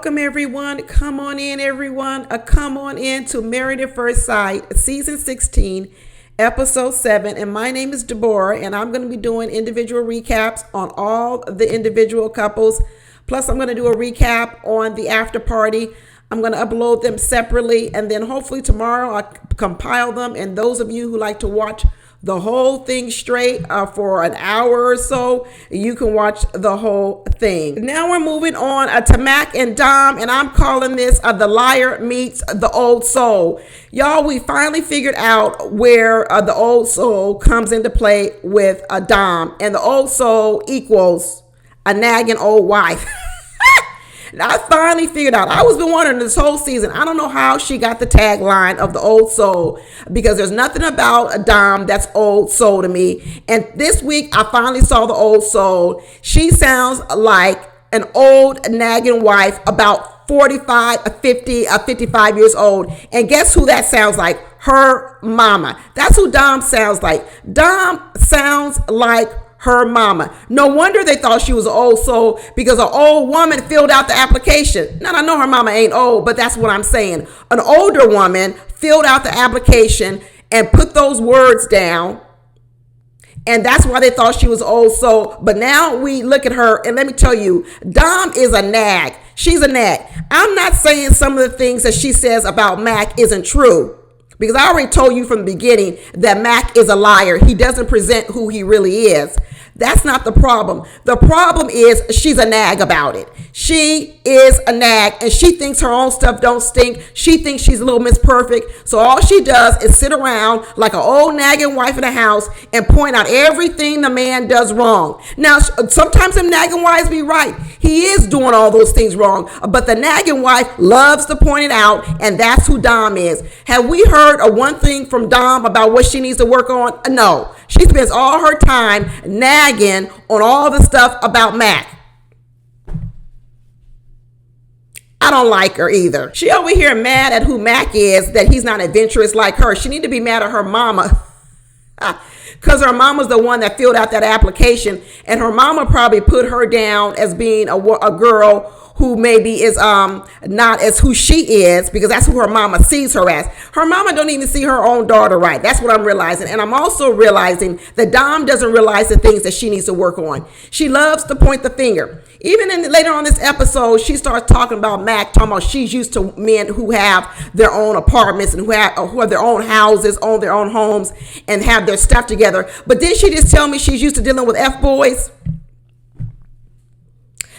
Welcome, everyone. Come on in, everyone. Come on in to Married at First Sight, Season 16, Episode 7. And my name is Deborah, and I'm going to be doing individual recaps on all the individual couples. Plus, I'm going to do a recap on the after party. I'm going to upload them separately, and then hopefully tomorrow I'll compile them. And those of you who like to watch the whole thing straight for an hour or so, you can watch the whole thing. Now we're moving on to Mac and Dom, and I'm calling this The Liar Meets the Old Soul. Y'all, we finally figured out where the old soul comes into play with Dom, and the old soul equals a nagging old wife. I finally figured out. I was been wondering this whole season. I don't know how she got the tagline of the old soul, because there's nothing about a Dom that's old soul to me. And this week I finally saw the old soul. She sounds like an old nagging wife, about 45, 50, 55 years old. And guess who that sounds like? Her mama. That's who Dom sounds like. Dom sounds like her mama. No wonder they thought she was an old soul, because an old woman filled out the application. Now, I know her mama ain't old, but that's what I'm saying. An older woman filled out the application and put those words down, and that's why they thought she was old soul. But now we look at her, and let me tell you, Dom is a nag. She's a nag. I'm not saying some of the things that she says about Mac isn't true, because I already told you from the beginning that Mac is a liar. He doesn't present who he really is. That's not the problem. The problem is she's a nag about it. She is a nag, and she thinks her own stuff don't stink. She thinks she's a little Miss Perfect. So all she does is sit around like an old nagging wife in the house and point out everything the man does wrong. Now, sometimes them nagging wives be right. He is doing all those things wrong, but the nagging wife loves to point it out, and that's who Dom is. Have we heard one thing from Dom about what she needs to work on? No. She spends all her time nagging on all the stuff about Mac. I don't like her either. She over here mad at who Mac is, that he's not adventurous like her. She need to be mad at her mama. Because her mama's the one that filled out that application, and her mama probably put her down as being a girl who maybe is not as who she is, because that's who her mama sees her as. Her mama don't even see her own daughter right. That's what I'm realizing. And I'm also realizing that Dom doesn't realize the things that she needs to work on. She loves to point the finger. Even later on this episode, she starts talking about Mac, talking about she's used to men who have their own apartments and who have their own houses, own their own homes, and have their stuff together. But did she just tell me she's used to dealing with F-boys?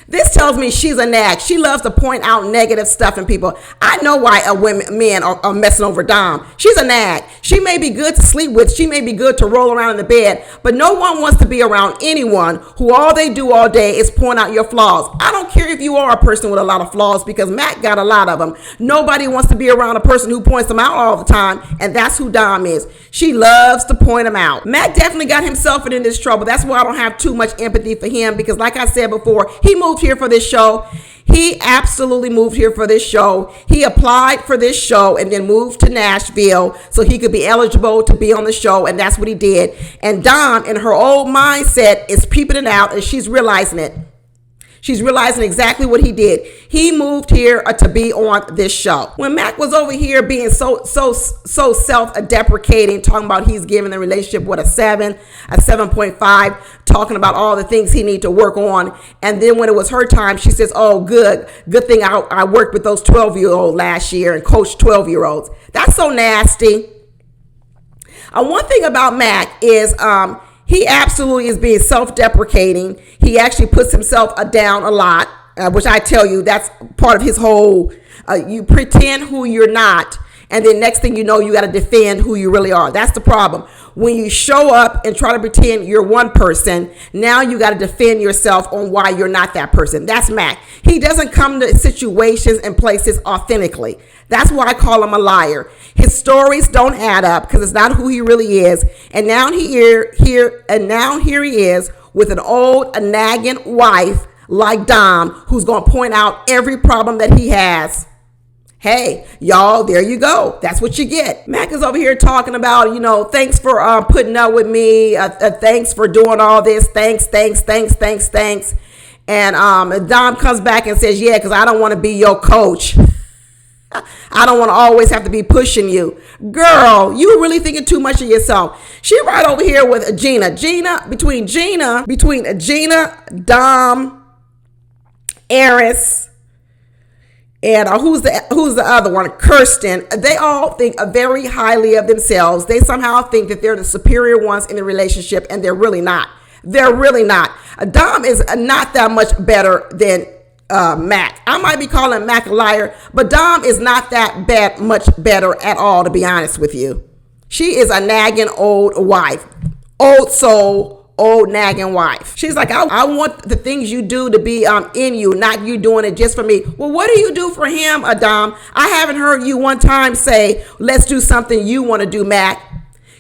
This tells me she's a nag. She loves to point out negative stuff in people. I know why men are messing over Dom. She's a nag. She may be good to sleep with. She may be good to roll around in the bed, but no one wants to be around anyone who all they do all day is point out your flaws. I don't care if you are a person with a lot of flaws, because Mac got a lot of them. Nobody wants to be around a person who points them out all the time, and that's who Dom is. She loves to point them out. Mac definitely got himself in this trouble. That's why I don't have too much empathy for him, because like I said before, he moved here for this show. He absolutely moved here for this show. He applied for this show and then moved to Nashville so he could be eligible to be on the show, and that's what he did. And Dom, in her old mindset, is peeping it out, and she's realizing it. She's realizing exactly what he did. He moved here to be on this show. When Mac was over here being so self-deprecating, talking about he's giving the relationship a 7.5, talking about all the things he need to work on. And then when it was her time, she says, oh, good thing I worked with those 12-year-olds last year and coached 12-year-olds. That's so nasty. One thing about Mac is he absolutely is being self-deprecating. He actually puts himself down a lot, which I tell you, that's part of his whole, you pretend who you're not, and then next thing you know, you got to defend who you really are. That's the problem. When you show up and try to pretend you're one person, now you got to defend yourself on why you're not that person. That's Mac. He doesn't come to situations and places authentically. That's why I call him a liar. His stories don't add up, because it's not who he really is. And now here he is with an old nagging wife like Dom, who's going to point out every problem that he has. Hey, y'all, there you go. That's what you get. Mac is over here talking about, thanks for putting up with me. Thanks for doing all this. Thanks. And Dom comes back and says, yeah, because I don't want to be your coach. I don't want to always have to be pushing you. Girl, you really thinking too much of yourself. She right over here with Gina. Between Gina, Dom, Eris, and who's the other one? Kirsten. They all think very highly of themselves. They somehow think that they're the superior ones in the relationship, and they're really not. They're really not. Dom is not that much better than Mac. I might be calling Mac a liar, but Dom is not that much better at all, to be honest with you. She is a nagging old wife. Old soul, old nagging wife. She's like, I want the things you do to be in you, not you doing it just for me. Well, what do you do for him, Dom? I haven't heard you one time say, let's do something you want to do, Mac.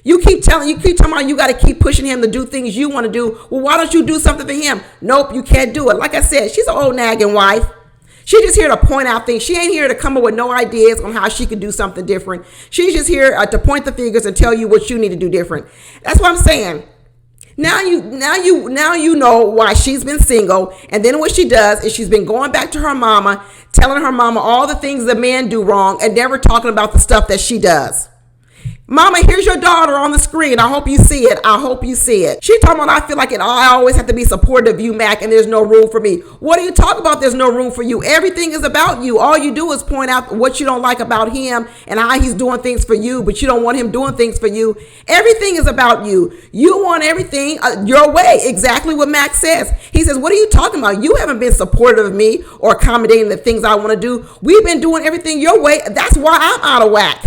You keep talking about you got to keep pushing him to do things you want to do. Well, why don't you do something for him? Nope, you can't do it. Like I said, she's an old nagging wife. She's just here to point out things. She ain't here to come up with no ideas on how she could do something different. She's just here to point the fingers and tell you what you need to do different. That's what I'm saying. Now you know why she's been single. And then what she does is she's been going back to her mama, telling her mama all the things the men do wrong and never talking about the stuff that she does. Mama, here's your daughter on the screen. I hope you see it. I hope you see it. She talking about, I feel like I always have to be supportive of you, Mac, and there's no room for me. What are you talking about? There's no room for you. Everything is about you. All you do is point out what you don't like about him and how he's doing things for you, but you don't want him doing things for you. Everything is about you. You want everything your way. Exactly what Mac says. He says, what are you talking about? You haven't been supportive of me or accommodating the things I want to do. We've been doing everything your way. That's why I'm out of whack.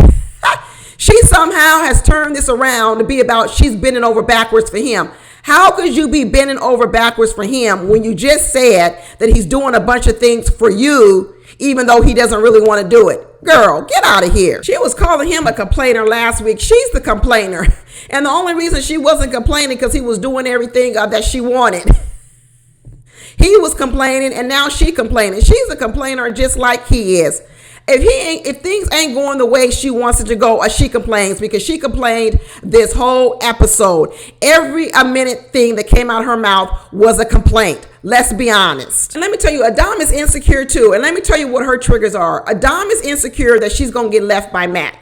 She somehow has turned this around to be about she's bending over backwards for him. How could you be bending over backwards for him when you just said that he's doing a bunch of things for you, even though he doesn't really want to do it? Girl, get out of here. She was calling him a complainer last week. She's the complainer. And the only reason she wasn't complaining because he was doing everything that she wanted. He was complaining and now she complaining. She's a complainer just like he is. If things ain't going the way she wants it to go, she complains, because she complained this whole episode. Every minute thing that came out of her mouth was a complaint. Let's be honest. And let me tell you, Adam is insecure too. And let me tell you what her triggers are. Adam is insecure that she's going to get left by Mac.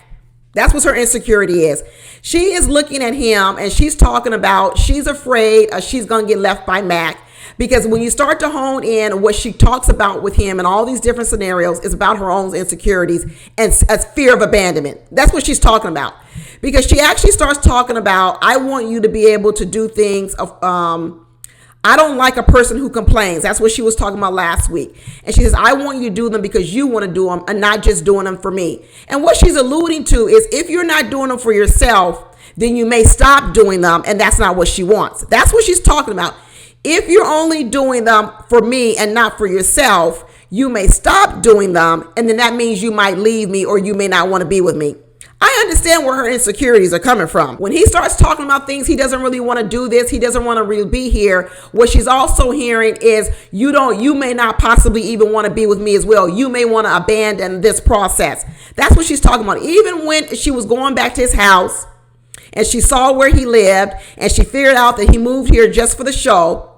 That's what her insecurity is. She is looking at him and she's talking about she's afraid she's going to get left by Mac. Because when you start to hone in what she talks about with him and all these different scenarios is about her own insecurities and a fear of abandonment. That's what she's talking about. Because she actually starts talking about, I want you to be able to do things I don't like a person who complains. That's what she was talking about last week. And she says, I want you to do them because you want to do them and not just doing them for me. And what she's alluding to is if you're not doing them for yourself, then you may stop doing them. And that's not what she wants. That's what she's talking about. If you're only doing them for me and not for yourself, you may stop doing them. And then that means you might leave me or you may not want to be with me. I understand where her insecurities are coming from. When he starts talking about things, he doesn't really want to do this. He doesn't want to really be here. What she's also hearing is you may not possibly even want to be with me as well. You may want to abandon this process. That's what she's talking about. Even when she was going back to his house and she saw where he lived and she figured out that he moved here just for the show,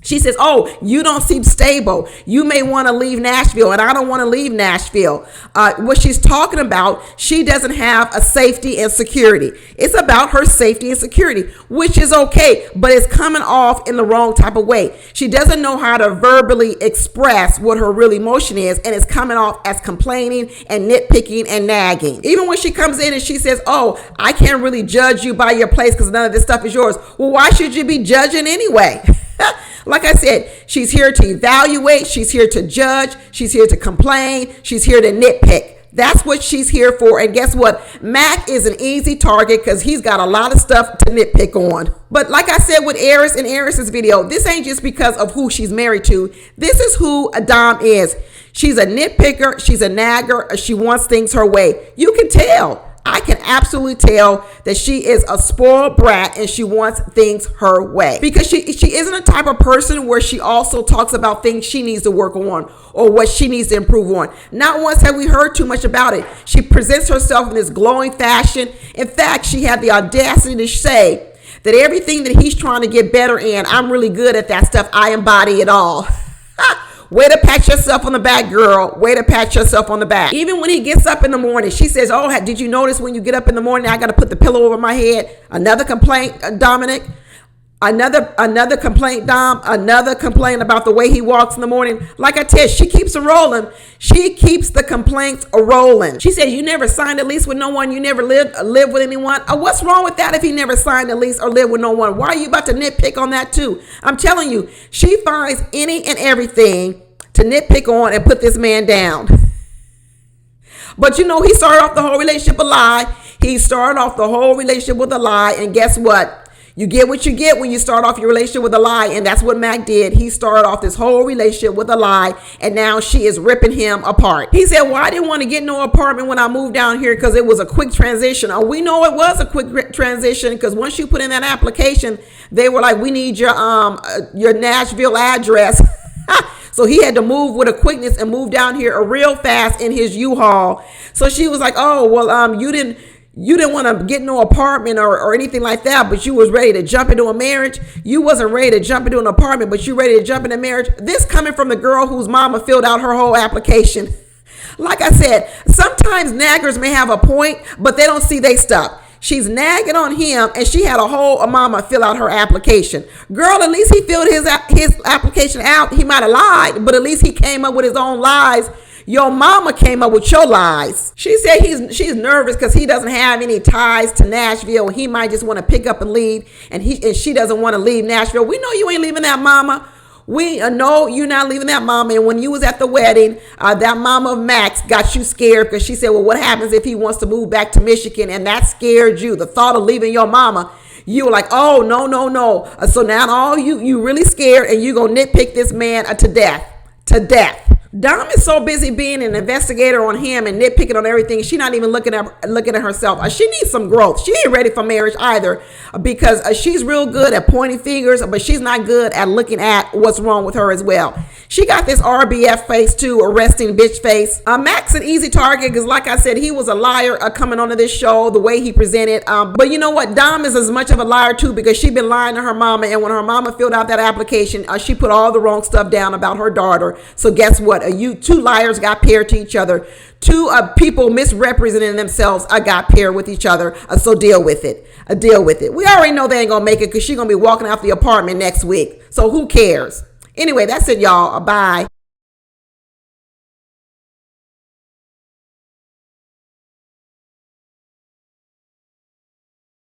she says, oh, you don't seem stable. You may want to leave Nashville, and I don't want to leave Nashville. What she's talking about, she doesn't have a safety and security. It's about her safety and security, which is okay, but it's coming off in the wrong type of way. She doesn't know how to verbally express what her real emotion is, and it's coming off as complaining and nitpicking and nagging. Even when she comes in and she says, oh, I can't really judge you by your place because none of this stuff is yours. Well, why should you be judging anyway? Like I said, she's here to evaluate. She's here to judge. She's here to complain. She's here to nitpick. That's what she's here for. And guess what? Mac is an easy target because he's got a lot of stuff to nitpick on. But like I said with Eris and Eris's video, this ain't just because of who she's married to. This is who Adam is. She's a nitpicker. She's a nagger. She wants things her way. You can tell. I can absolutely tell that she is a spoiled brat and she wants things her way, because she isn't a type of person where she also talks about things she needs to work on or what she needs to improve on. Not once have we heard too much about it. She presents herself in this glowing fashion. In fact, she had the audacity to say that everything that he's trying to get better in, I'm really good at that stuff. I embody it all. Way to pat yourself on the back, girl. Way to pat yourself on the back. Even when he gets up in the morning, she says, oh, did you notice when you get up in the morning, I got to put the pillow over my head? Another complaint, Dominic. Another complaint, Dom. Another complaint about the way he walks in the morning. Like I tell you, she keeps it rolling. She keeps the complaints rolling. She says, you never signed a lease with no one. You never lived with anyone. What's wrong with that if he never signed a lease or lived with no one? Why are you about to nitpick on that too? I'm telling you, she finds any and everything to nitpick on and put this man down. But you know, he started off the whole relationship a lie. He started off the whole relationship with a lie. And guess what? You get what you get when you start off your relationship with a lie. And that's what Mac did. He started off this whole relationship with a lie. And now she is ripping him apart. He said, well, I didn't want to get no apartment when I moved down here because it was a quick transition. Oh, we know it was a quick transition because once you put in that application, they were like, we need your Nashville address. So he had to move with a quickness and move down here real fast in his U-Haul. So she was like, oh, well, you didn't want to get no apartment or anything like that, but you was ready to jump into a marriage. You wasn't ready to jump into an apartment, but you ready to jump into marriage. This coming from the girl whose mama filled out her whole application. Like I said, sometimes naggers may have a point, but they don't see they stuff. She's nagging on him, and she had a whole mama fill out her application. Girl, at least he filled his application out. He might have lied, but at least he came up with his own lies. Your mama came up with your lies. She said she's nervous because he doesn't have any ties to Nashville. He might just want to pick up and leave, and she doesn't want to leave Nashville. We know you ain't leaving that mama. We know you're not leaving that mama. And when you was at the wedding, that mama of Max got you scared because she said, well, what happens if he wants to move back to Michigan? And that scared you. The thought of leaving your mama, you were like, oh, no. So now all you really scared, and you going to nitpick this man to death. Dom is so busy being an investigator on him and nitpicking on everything. She's not even looking at herself. She needs some growth. She ain't ready for marriage either because she's real good at pointing fingers, but she's not good at looking at what's wrong with her as well. She got this RBF face too, arresting bitch face. Max an easy target because, like I said, he was a liar coming onto this show, the way he presented. But you know what? Dom is as much of a liar too because she been lying to her mama, and when her mama filled out that application, she put all the wrong stuff down about her daughter. So guess what? You two liars got paired to each other. Two people misrepresenting themselves got paired with each other. So deal with it. We already know they ain't gonna make it because she's gonna be walking out the apartment next week. So who cares? Anyway, that's it, y'all. Bye.